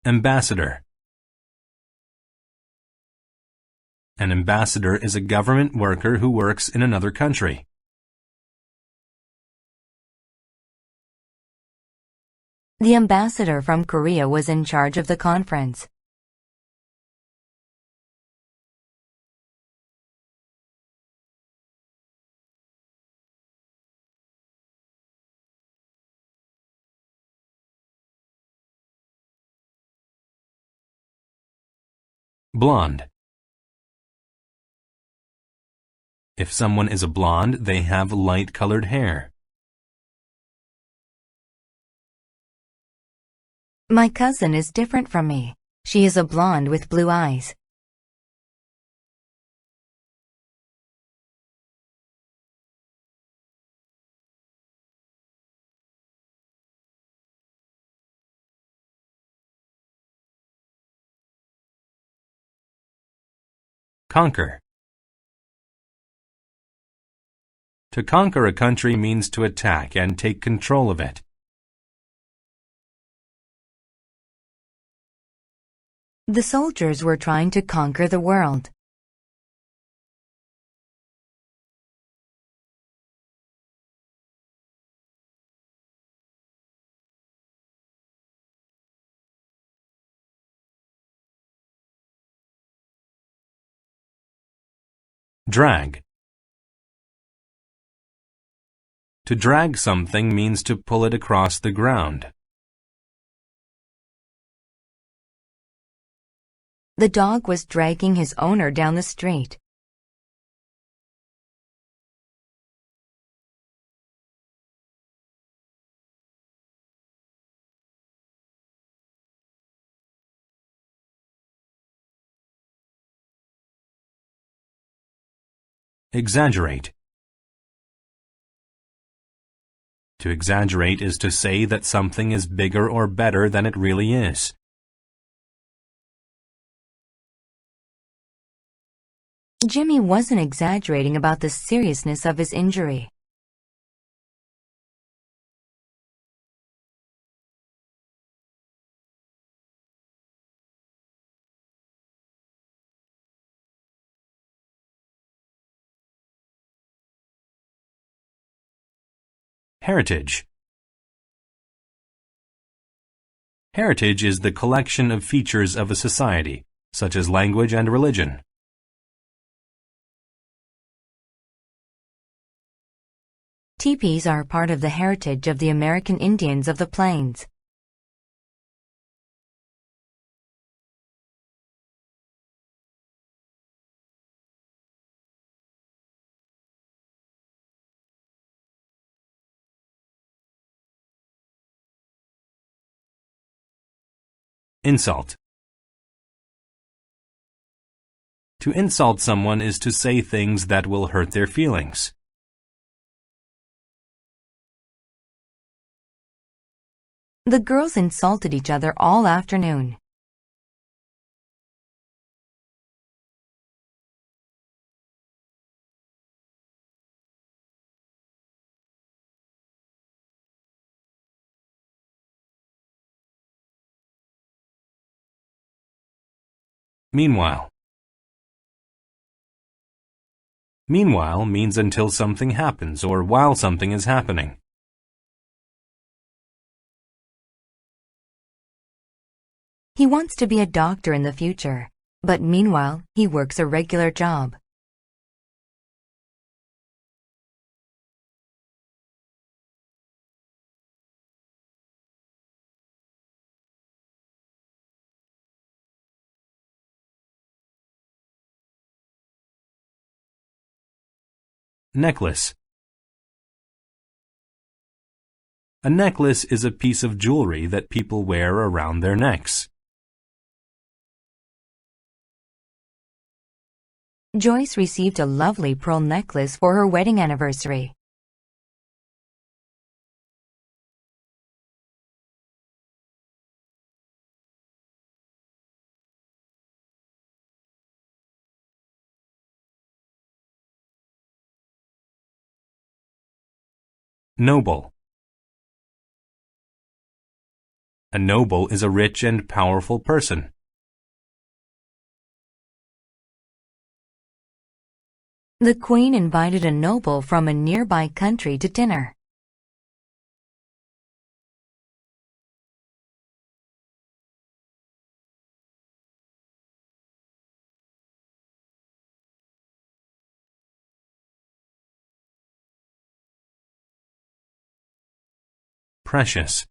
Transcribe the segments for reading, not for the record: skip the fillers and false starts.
Ambassador. An ambassador is a government worker who works in another country. The ambassador from Korea was in charge of the conference. Blonde. If someone is a blonde, they have light-colored hair. My cousin is different from me. She is a blonde with blue eyes. Conquer. To conquer a country means to attack and take control of it. The soldiers were trying to conquer the world. Drag. To drag something means to pull it across the ground. The dog was dragging his owner down the street. Exaggerate. To exaggerate is to say that something is bigger or better than it really is. Jimmy wasn't exaggerating about the seriousness of his injury. Heritage. Heritage is the collection of features of a society, such as language and religion. Teepees are part of the heritage of the American Indians of the Plains. Insult. To insult someone is to say things that will hurt their feelings. The girls insulted each other all afternoon. Meanwhile. Meanwhile means until something happens or while something is happening. He wants to be a doctor in the future, but meanwhile, he works a regular job. Necklace. A necklace is a piece of jewelry that people wear around their necks. Joyce received a lovely pearl necklace for her wedding anniversary. Noble. A noble is a rich and powerful person. The Queen invited a noble from a nearby country to dinner. Precious.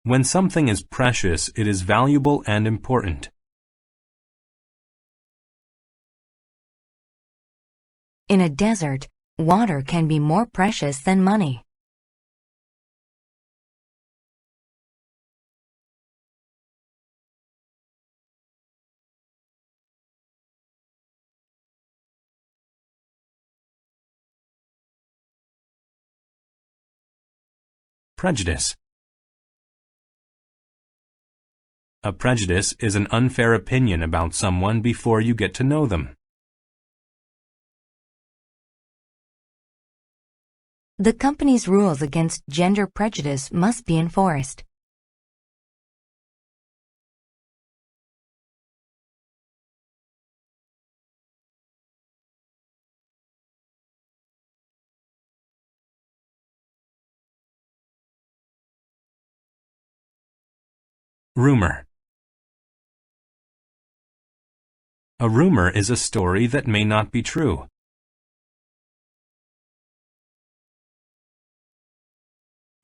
When something is precious, it is valuable and important. In a desert, water can be more precious than money. Prejudice. A prejudice is an unfair opinion about someone before you get to know them. The company's rules against gender prejudice must be enforced. Rumor. A rumor is a story that may not be true.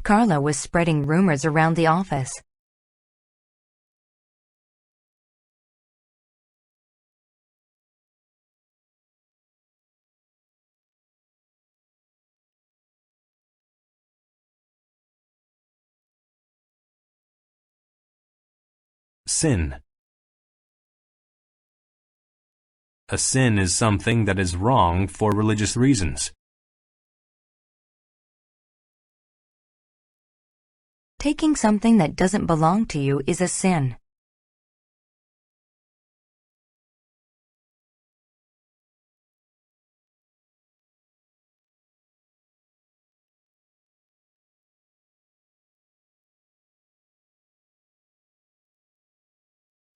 Carla was spreading rumors around the office. Sin. A sin is something that is wrong for religious reasons. Taking something that doesn't belong to you is a sin.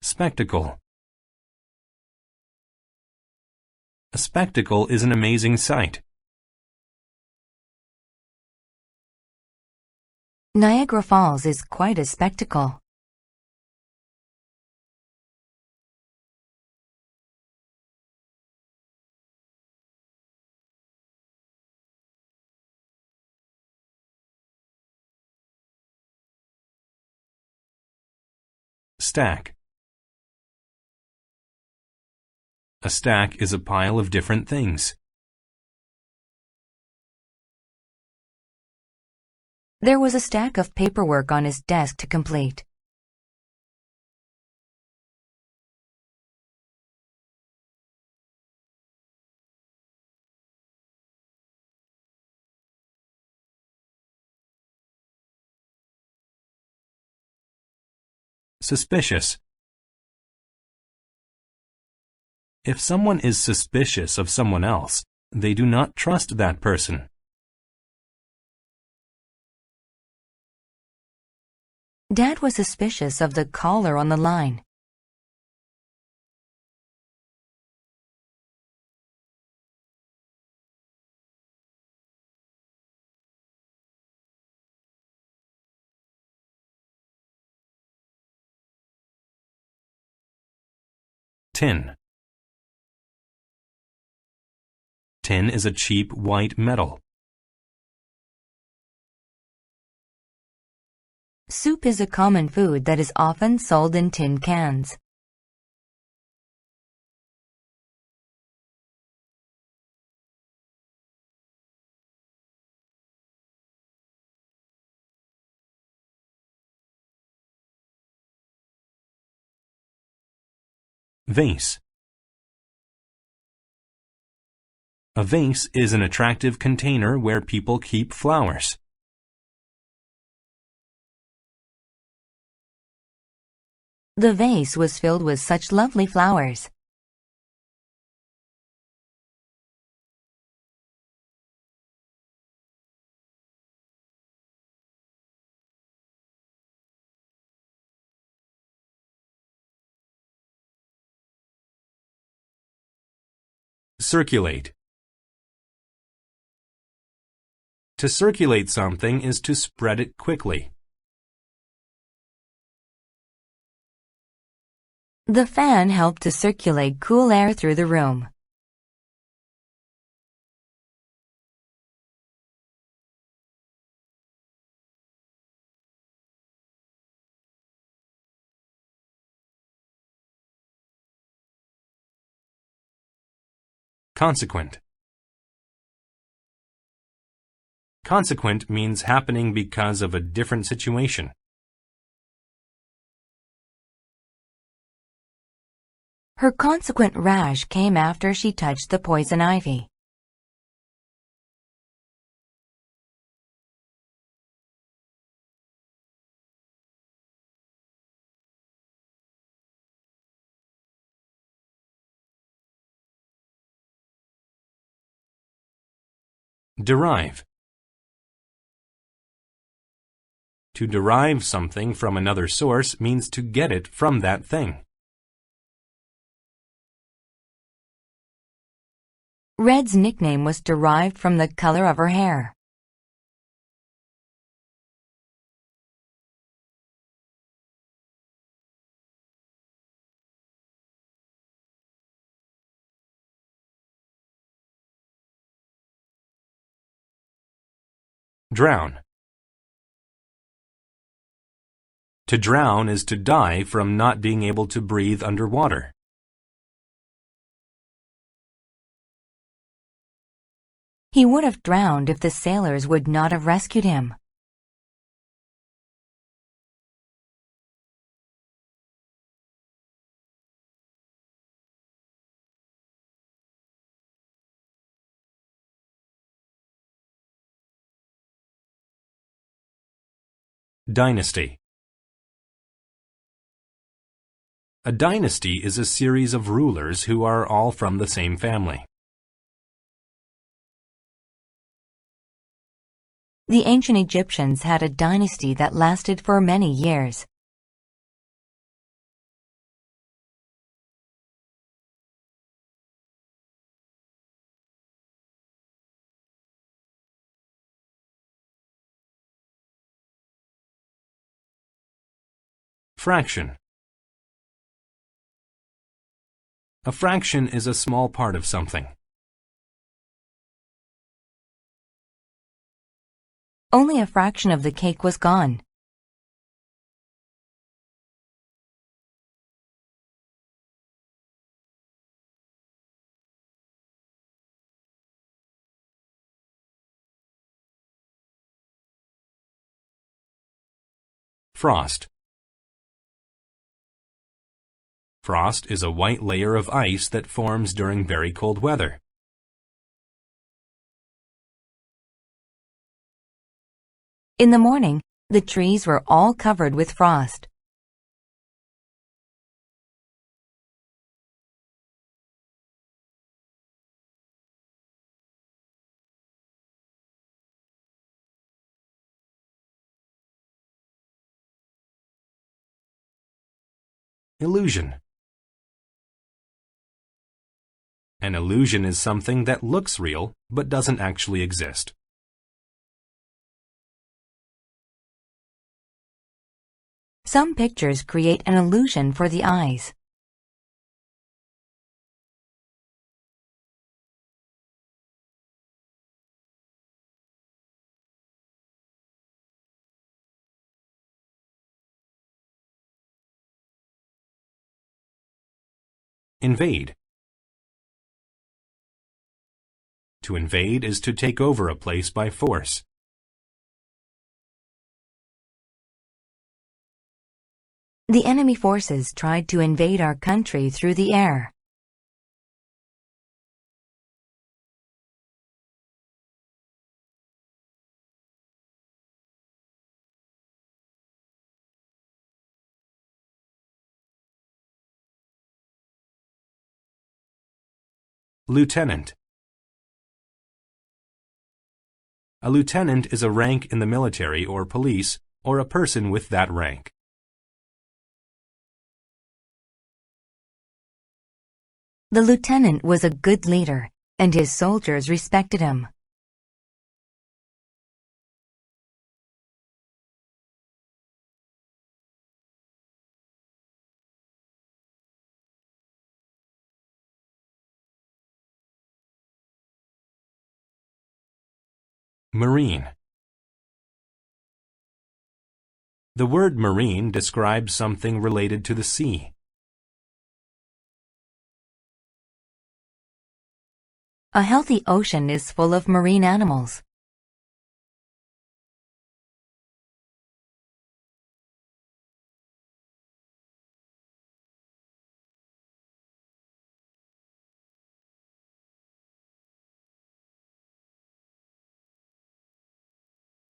Spectacle. A spectacle is an amazing sight. Niagara Falls is quite a spectacle. Stack. A stack is a pile of different things. There was a stack of paperwork on his desk to complete. Suspicious. If someone is suspicious of someone else, they do not trust that person. Dad was suspicious of the caller on the line. Tin. Tin is a cheap white metal. Soup is a common food that is often sold in tin cans. Vase. A vase is an attractive container where people keep flowers. The vase was filled with such lovely flowers. Circulate. To circulate something is to spread it quickly. The fan helped to circulate cool air through the room. Consequent. Consequent means happening because of a different situation. Her consequent rash came after she touched the poison ivy. Derive. To derive something from another source means to get it from that thing. Red's nickname was derived from the color of her hair. Drown. To drown is to die from not being able to breathe underwater. He would have drowned if the sailors would not have rescued him. Dynasty. A dynasty is a series of rulers who are all from the same family. The ancient Egyptians had a dynasty that lasted for many years. Fraction. A fraction is a small part of something. Only a fraction of the cake was gone. Frost. Frost is a white layer of ice that forms during very cold weather. In the morning, the trees were all covered with frost. Illusion. An illusion is something that looks real but doesn't actually exist. Some pictures create an illusion for the eyes. Invade. To invade is to take over a place by force. The enemy forces tried to invade our country through the air. Lieutenant. A lieutenant is a rank in the military or police, or a person with that rank. The lieutenant was a good leader. and his soldiers respected him. Marine. The word marine describes something related to the sea. A healthy ocean is full of marine animals.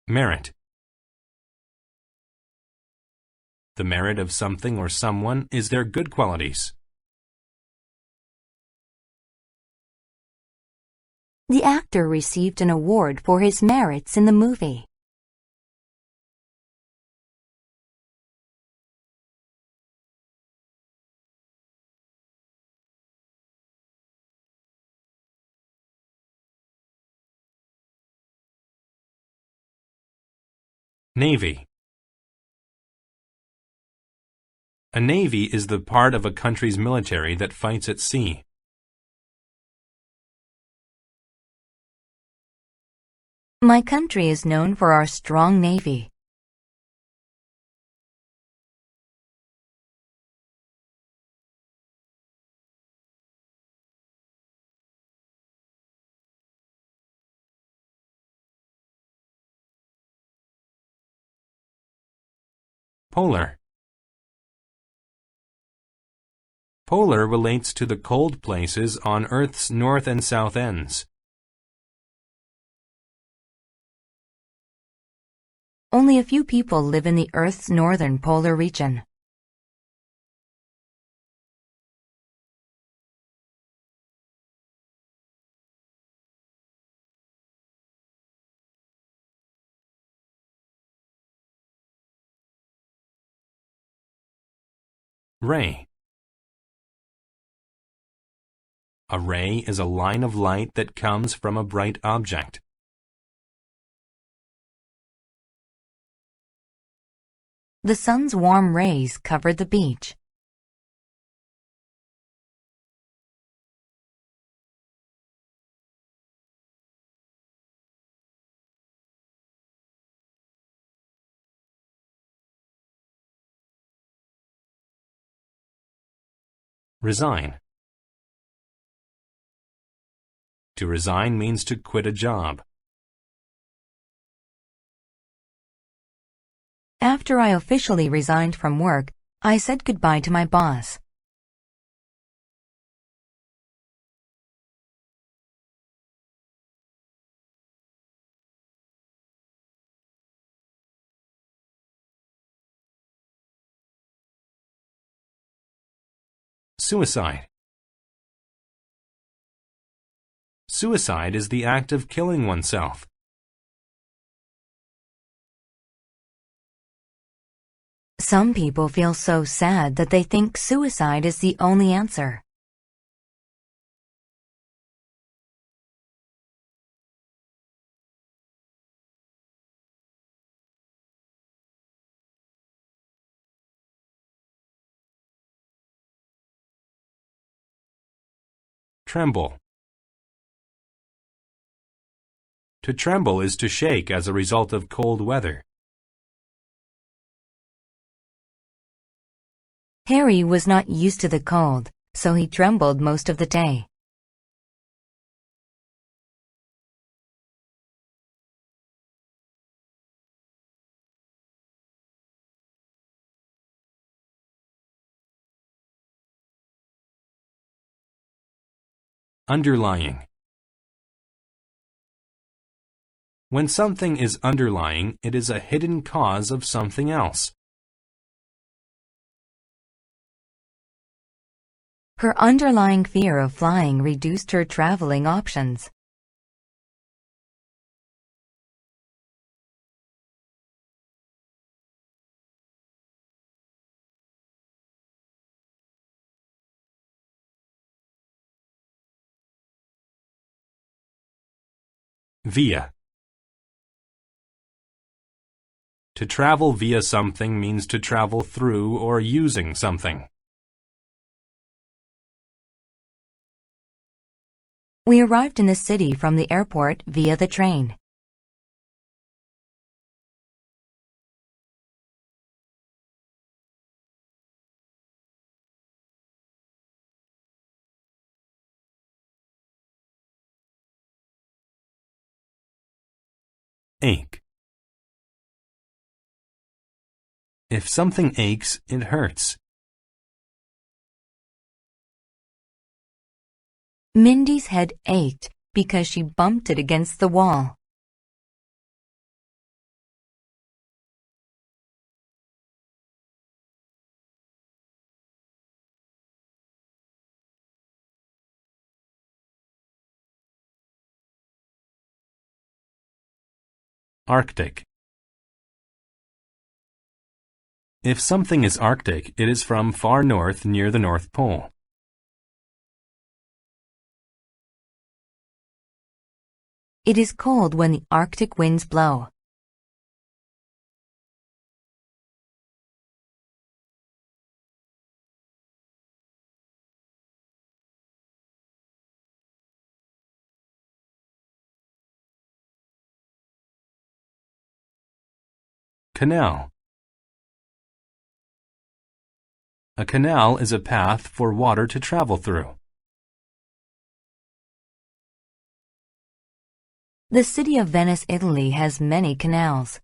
Merit. The merit of something or someone is their good qualities. The actor received an award for his merits in the movie. Navy. A navy is the part of a country's military that fights at sea. My country is known for our strong navy. Polar. Polar relates to the cold places on Earth's north and south ends. Only a few people live in the Earth's northern polar region. Ray. A ray is a line of light that comes from a bright object. The sun's warm rays covered the beach. Resign. To resign means to quit a job. After I officially resigned from work, I said goodbye to my boss. Suicide. Suicide is the act of killing oneself. Some people feel so sad that they think suicide is the only answer. Tremble. To tremble is to shake as a result of cold weather. Harry was not used to the cold, so he trembled most of the day. Underlying. When something is underlying, it is a hidden cause of something else. Her underlying fear of flying reduced her traveling options. Via. To travel via something means to travel through or using something. We arrived in the city from the airport via the train. Ache. If something aches, it hurts. Mindy's head ached because she bumped it against the wall. Arctic. If something is Arctic, it is from far north near the North Pole. It is cold when the Arctic winds blow. Canal. A canal is a path for water to travel through. The city of Venice, Italy has many canals.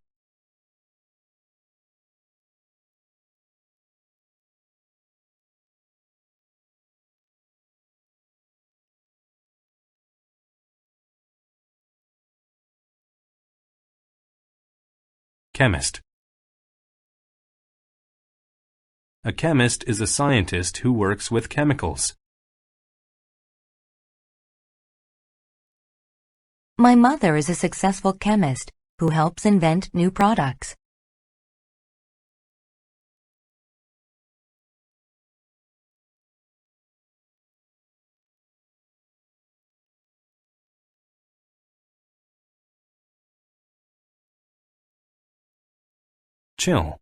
Chemist. A chemist is a scientist who works with chemicals. My mother is a successful chemist who helps invent new products. Chill.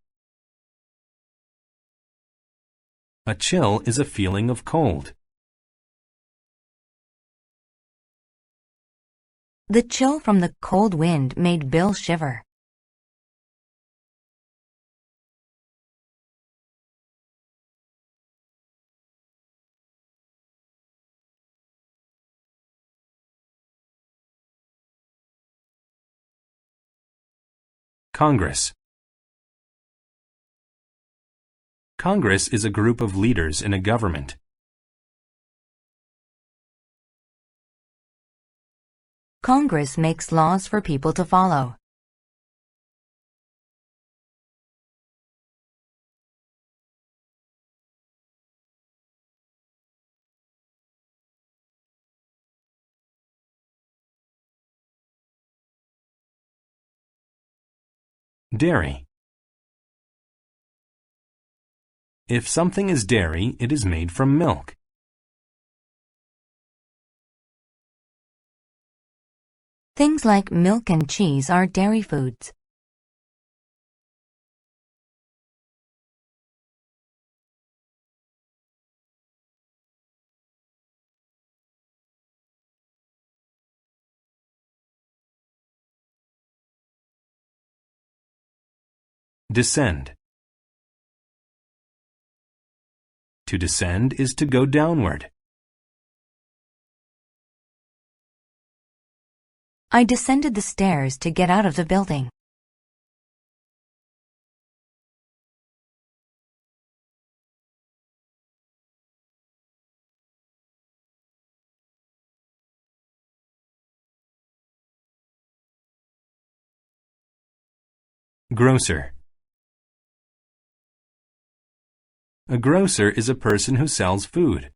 A chill is a feeling of cold. The chill from the cold wind made Bill shiver. Congress. Congress is a group of leaders in a government. Congress makes laws for people to follow. Dairy. If something is dairy, it is made from milk. Things like milk and cheese are dairy foods. Descend. To descend is to go downward. I descended the stairs to get out of the building. Grocer. A grocer is a person who sells food.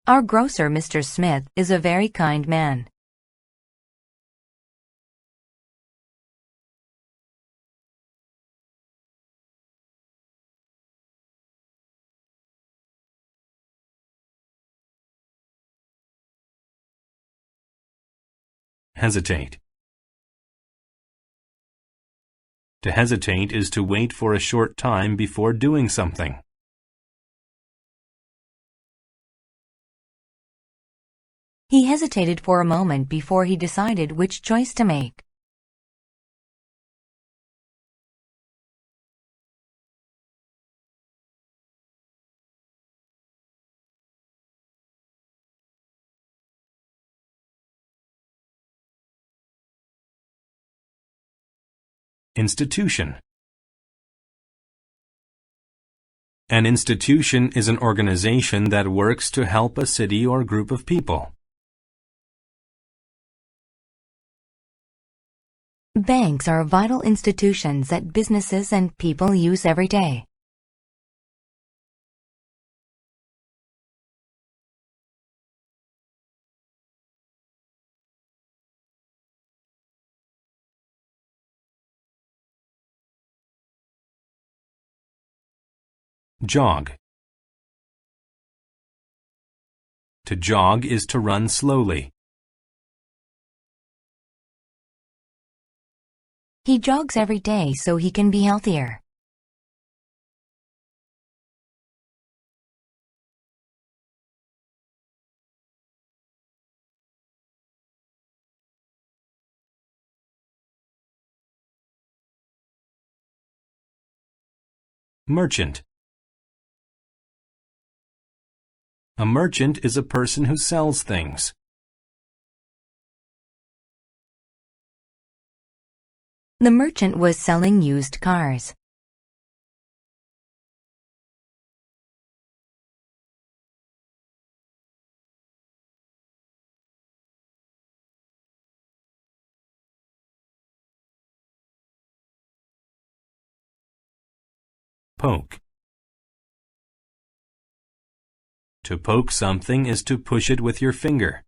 Our grocer, Mr. Smith, is a very kind man. Hesitate. To hesitate is to wait for a short time before doing something. He hesitated for a moment before he decided which choice to make. Institution. An institution is an organization that works to help a city or group of people. Banks are vital institutions that businesses and people use every day. Jog. To jog is to run slowly. He jogs every day so he can be healthier. Merchant. A merchant is a person who sells things. The merchant was selling used cars. Poke. To poke something is to push it with your finger.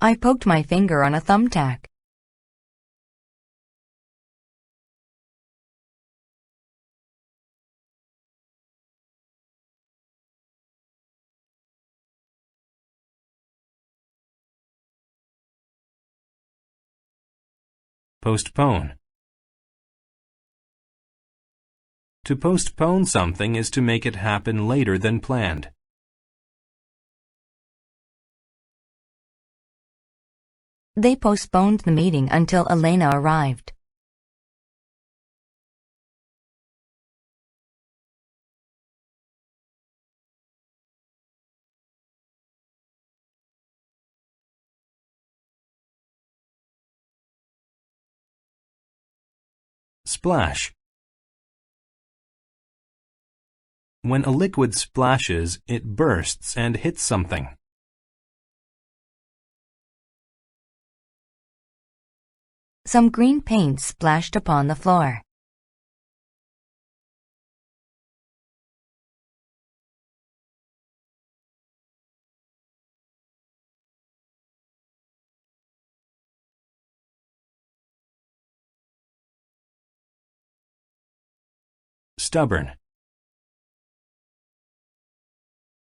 I poked my finger on a thumbtack. Postpone. To postpone something is to make it happen later than planned. They postponed the meeting until Elena arrived. Splash. When a liquid splashes, it bursts and hits something. Some green paint splashed upon the floor. Stubborn.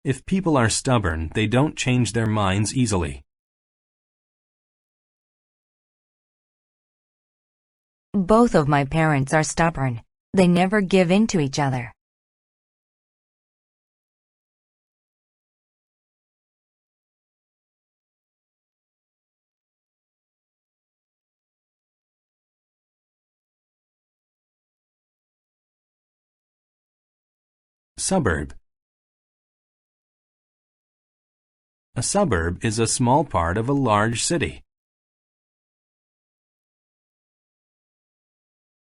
If people are stubborn, they don't change their minds easily. Both of my parents are stubborn. They never give in to each other. Suburb. A suburb is a small part of a large city.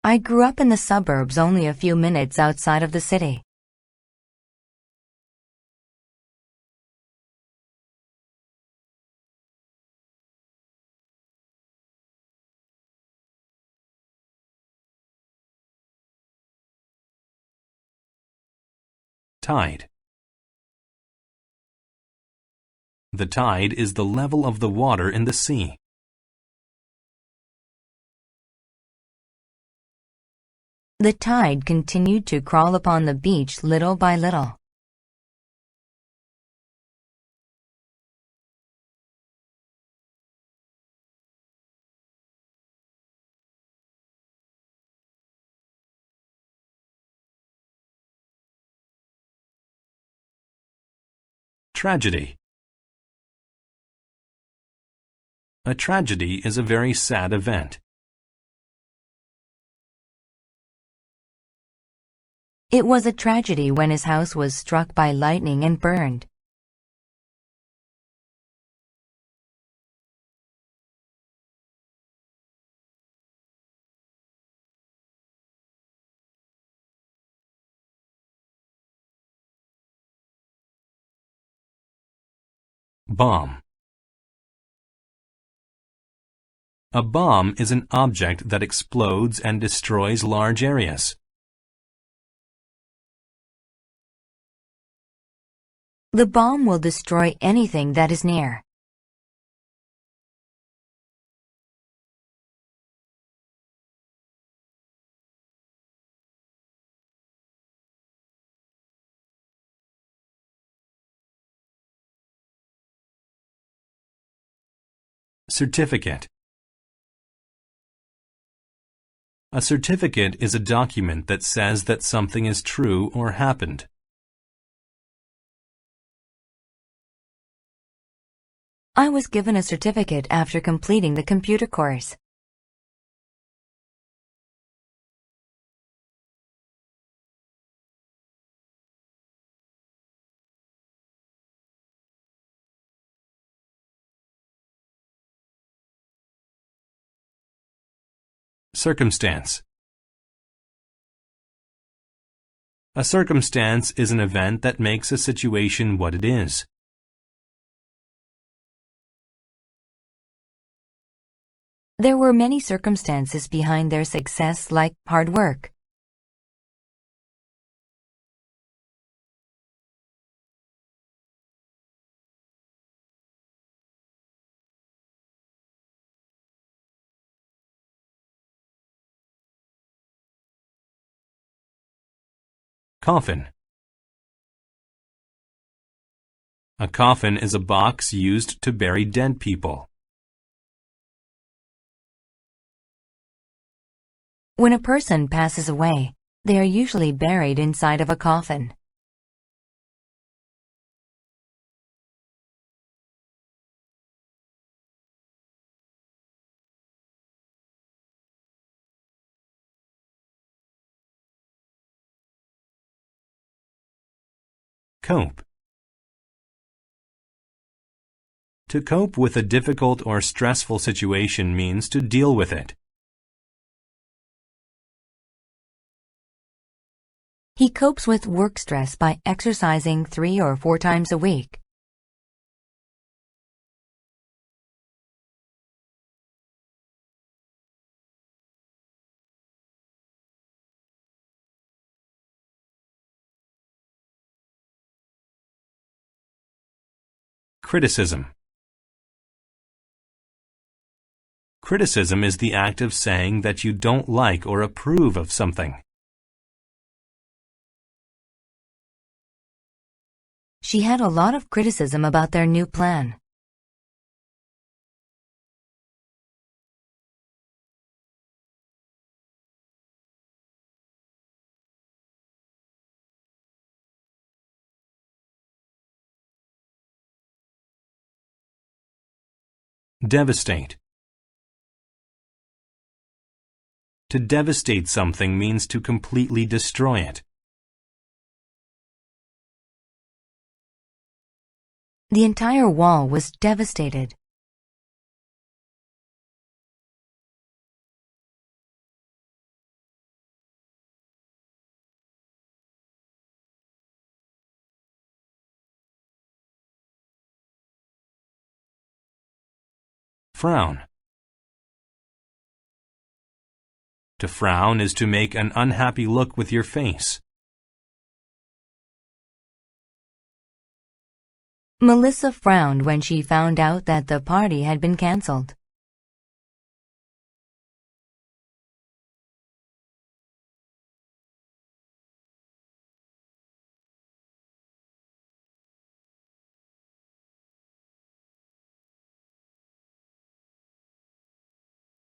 I grew up in the suburbs only a few minutes outside of the city. Tide. The tide is the level of the water in the sea. The tide continued to crawl upon the beach little by little. Tragedy. A tragedy is a very sad event. It was a tragedy when his house was struck by lightning and burned. Bomb. A bomb is an object that explodes and destroys large areas. The bomb will destroy anything that is near. Certificate. A certificate is a document that says that something is true or happened. I was given a certificate after completing the computer course. Circumstance. A circumstance is an event that makes a situation what it is. There were many circumstances behind their success, like hard work. Coffin. A coffin is a box used to bury dead people. When a person passes away, they are usually buried inside of a coffin. Cope. To cope with a difficult or stressful situation means to deal with it. He copes with work stress by exercising 3 or 4 times a week. Criticism. Criticism is the act of saying that you don't like or approve of something. She had a lot of criticism about their new plan. Devastate. To devastate something means to completely destroy it. The entire wall was devastated. Frown. To frown is to make an unhappy look with your face. Melissa frowned when she found out that the party had been canceled.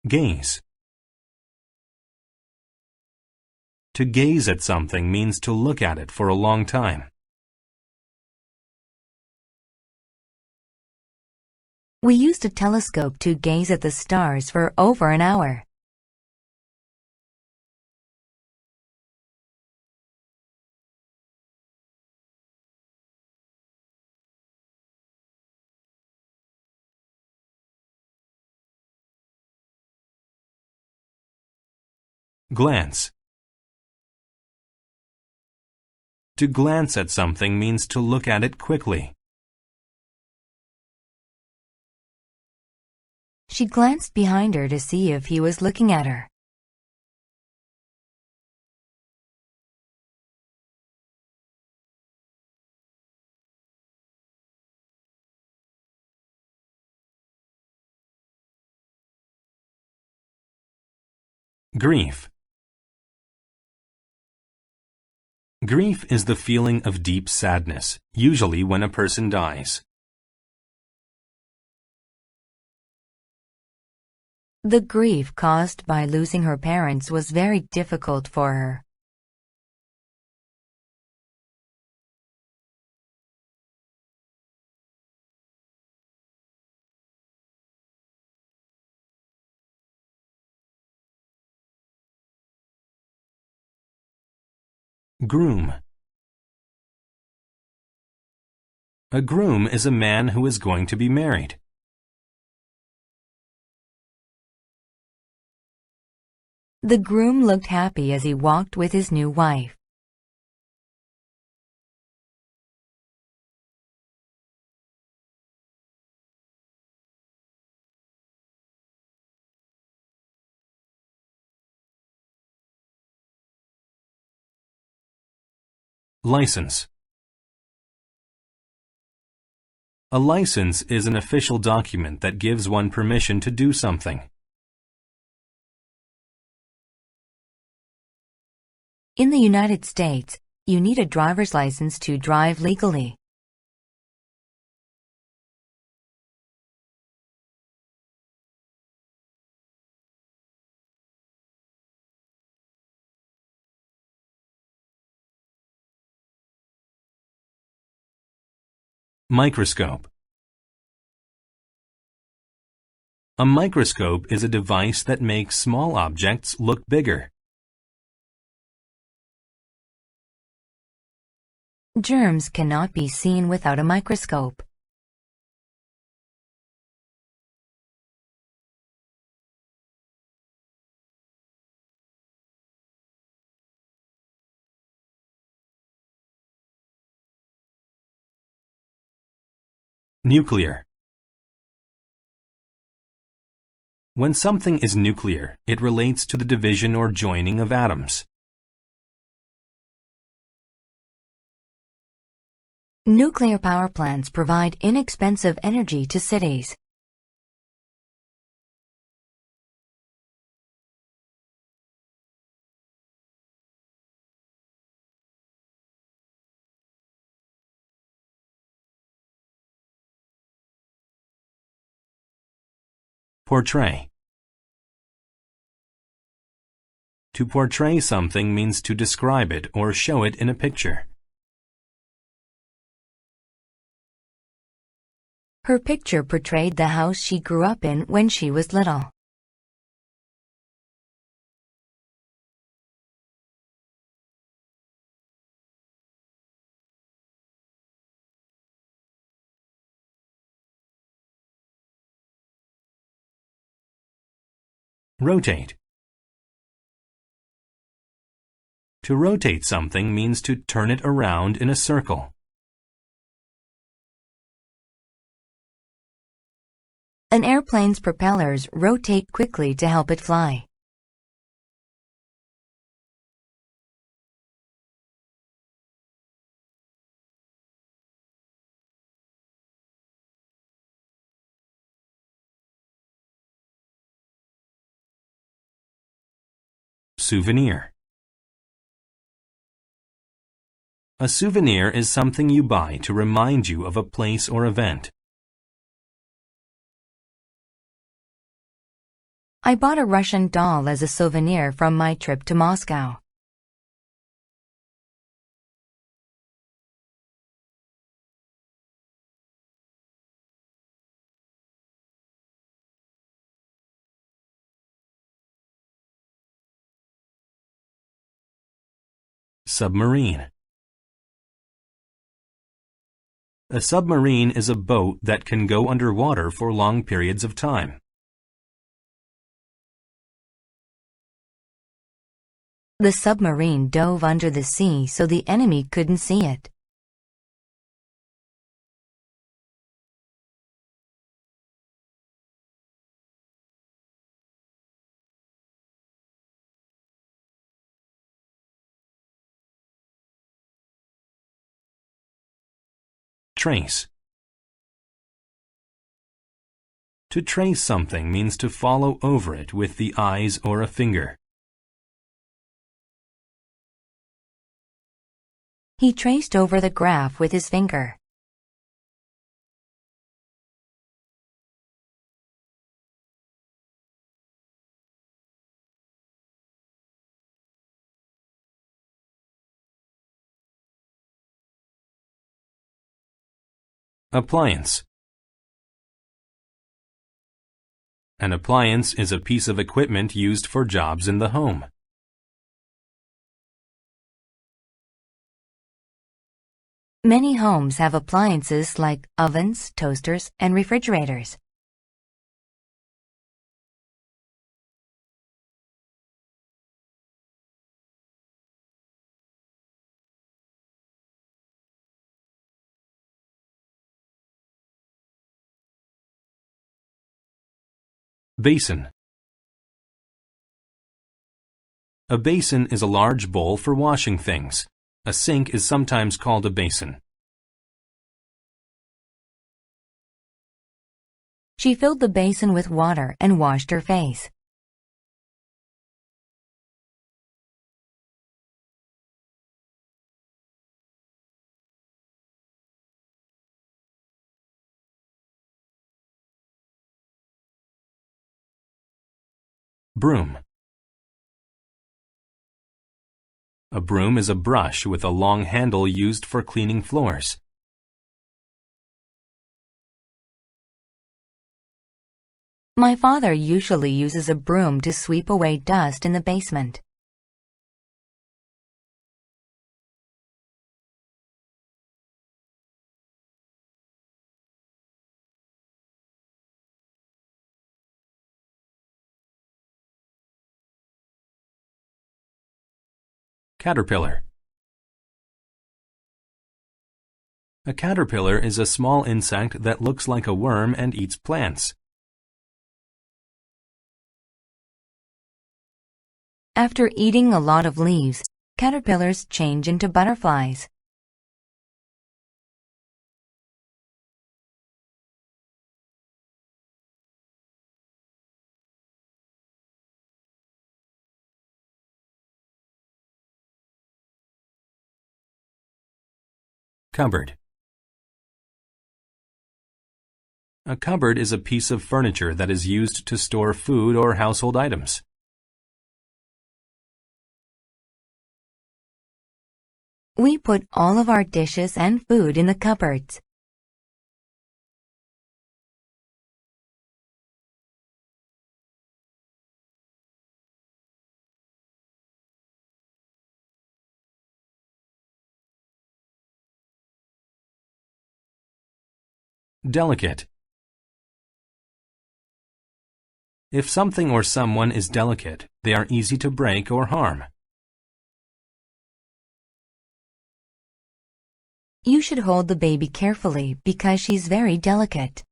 Gaze. To gaze at something means to look at it for a long time. We used a telescope to gaze at the stars for over an hour. Glance. To glance at something means to look at it quickly. She glanced behind her to see if he was looking at her. Grief. Grief is the feeling of deep sadness, usually when a person dies. The grief caused by losing her parents was very difficult for her. Groom. A groom is a man who is going to be married. The groom looked happy as he walked with his new wife. License. A license is an official document that gives one permission to do something. In the United States, you need a driver's license to drive legally. Microscope. A microscope is a device that makes small objects look bigger. Germs cannot be seen without a microscope. Nuclear. When something is nuclear, it relates to the division or joining of atoms. Nuclear power plants provide inexpensive energy to cities. Portray. To portray something means to describe it or show it in a picture. Her picture portrayed the house she grew up in when she was little. Rotate. To rotate something means to turn it around in a circle. An airplane's propellers rotate quickly to help it fly. Souvenir. A souvenir is something you buy to remind you of a place or event. I bought a Russian doll as a souvenir from my trip to Moscow. Submarine. A submarine is a boat that can go underwater for long periods of time. The submarine dove under the sea so the enemy couldn't see it. Trace. To trace something means to follow over it with the eyes or a finger. He traced over the graph with his finger. Appliance. An appliance is a piece of equipment used for jobs in the home. Many homes have appliances like ovens, toasters, and refrigerators. Basin. A basin is a large bowl for washing things. A sink is sometimes called a basin. She filled the basin with water and washed her face. Broom. A broom is a brush with a long handle used for cleaning floors. My father usually uses a broom to sweep away dust in the basement. Caterpillar. A caterpillar is a small insect that looks like a worm and eats plants. After eating a lot of leaves, caterpillars change into butterflies. Cupboard. A cupboard is a piece of furniture that is used to store food or household items. We put all of our dishes and food in the cupboards. Delicate. If something or someone is delicate, they are easy to break or harm. You should hold the baby carefully because she's very delicate.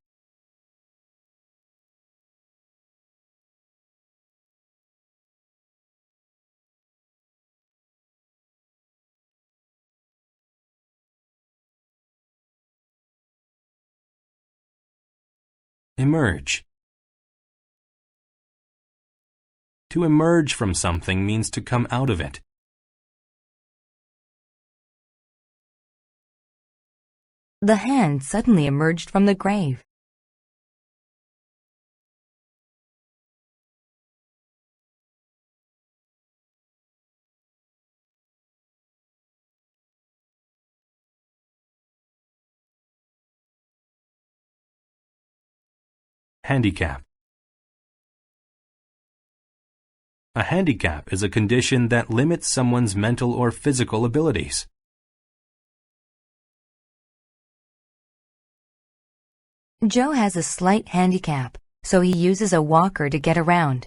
Emerge. To emerge from something means to come out of it. The hand suddenly emerged from the grave. Handicap. A handicap is a condition that limits someone's mental or physical abilities. Joe has a slight handicap, so he uses a walker to get around.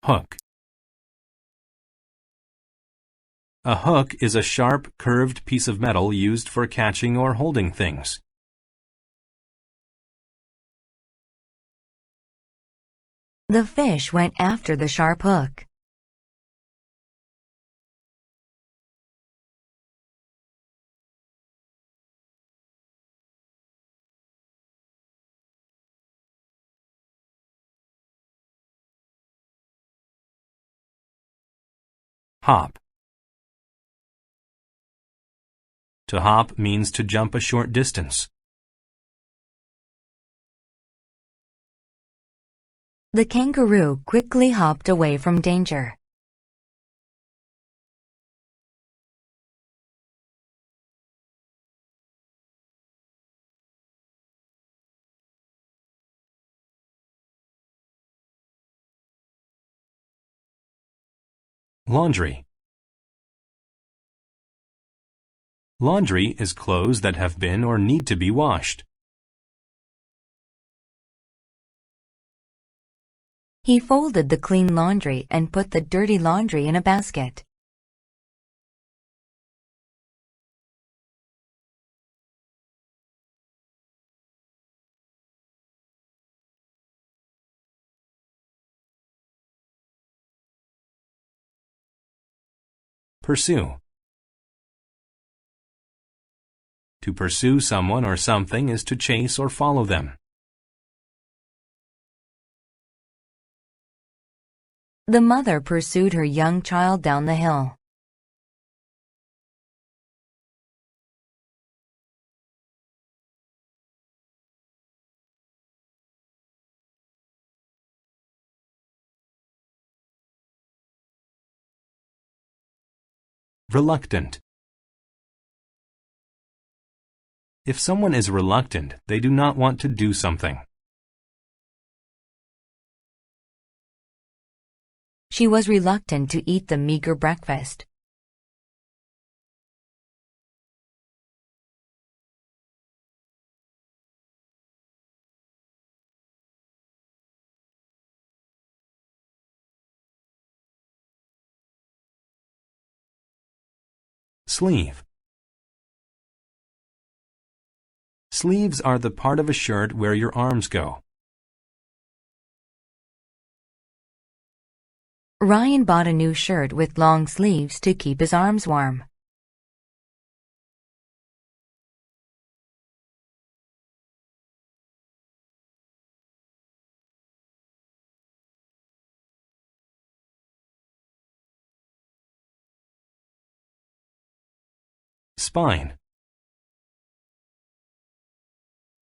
Hook. A hook is a sharp, curved piece of metal used for catching or holding things. The fish went after the sharp hook. Hop. To hop means to jump a short distance. The kangaroo quickly hopped away from danger. Laundry. Laundry is clothes that have been or need to be washed. He folded the clean laundry and put the dirty laundry in a basket. Pursue. To pursue someone or something is to chase or follow them. The mother pursued her young child down the hill. Reluctant. If someone is reluctant, they do not want to do something. She was reluctant to eat the meager breakfast. Sleeve. Sleeves are the part of a shirt where your arms go. Ryan bought a new shirt with long sleeves to keep his arms warm. Spine.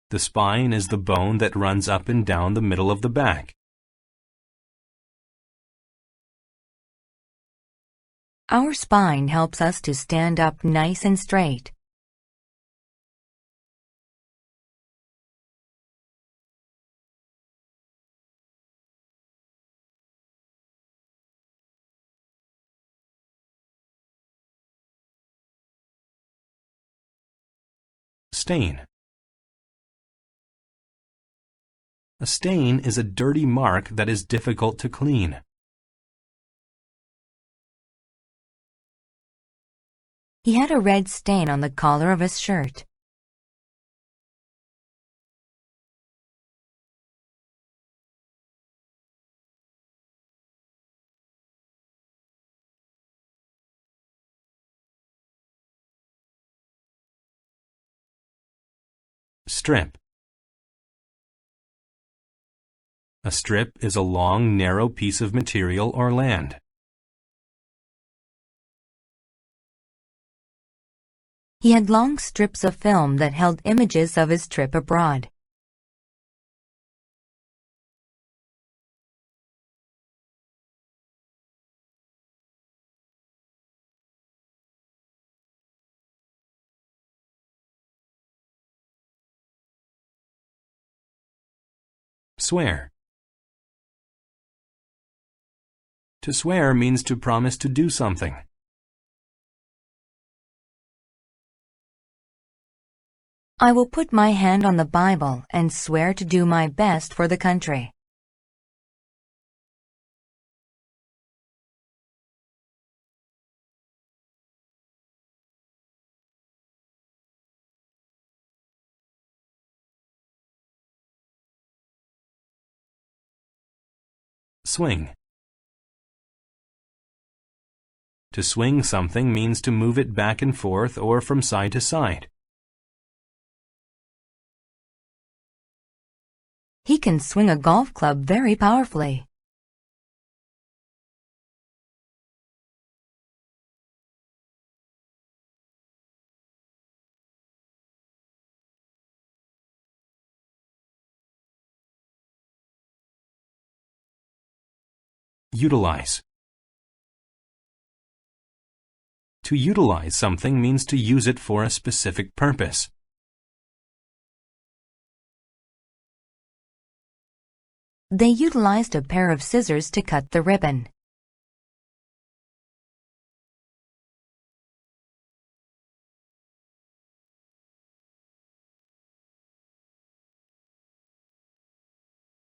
The spine is the bone that runs up and down the middle of the back. Our spine helps us to stand up nice and straight. Stain. A stain is a dirty mark that is difficult to clean. He had a red stain on the collar of his shirt. Strip. A strip is a long, narrow piece of material or land. He had long strips of film that held images of his trip abroad. Swear. To swear means to promise to do something. I will put my hand on the Bible and swear to do my best for the country. Swing. To swing something means to move it back and forth or from side to side. He can swing a golf club very powerfully. Utilize. To utilize something means to use it for a specific purpose. They utilized a pair of scissors to cut the ribbon.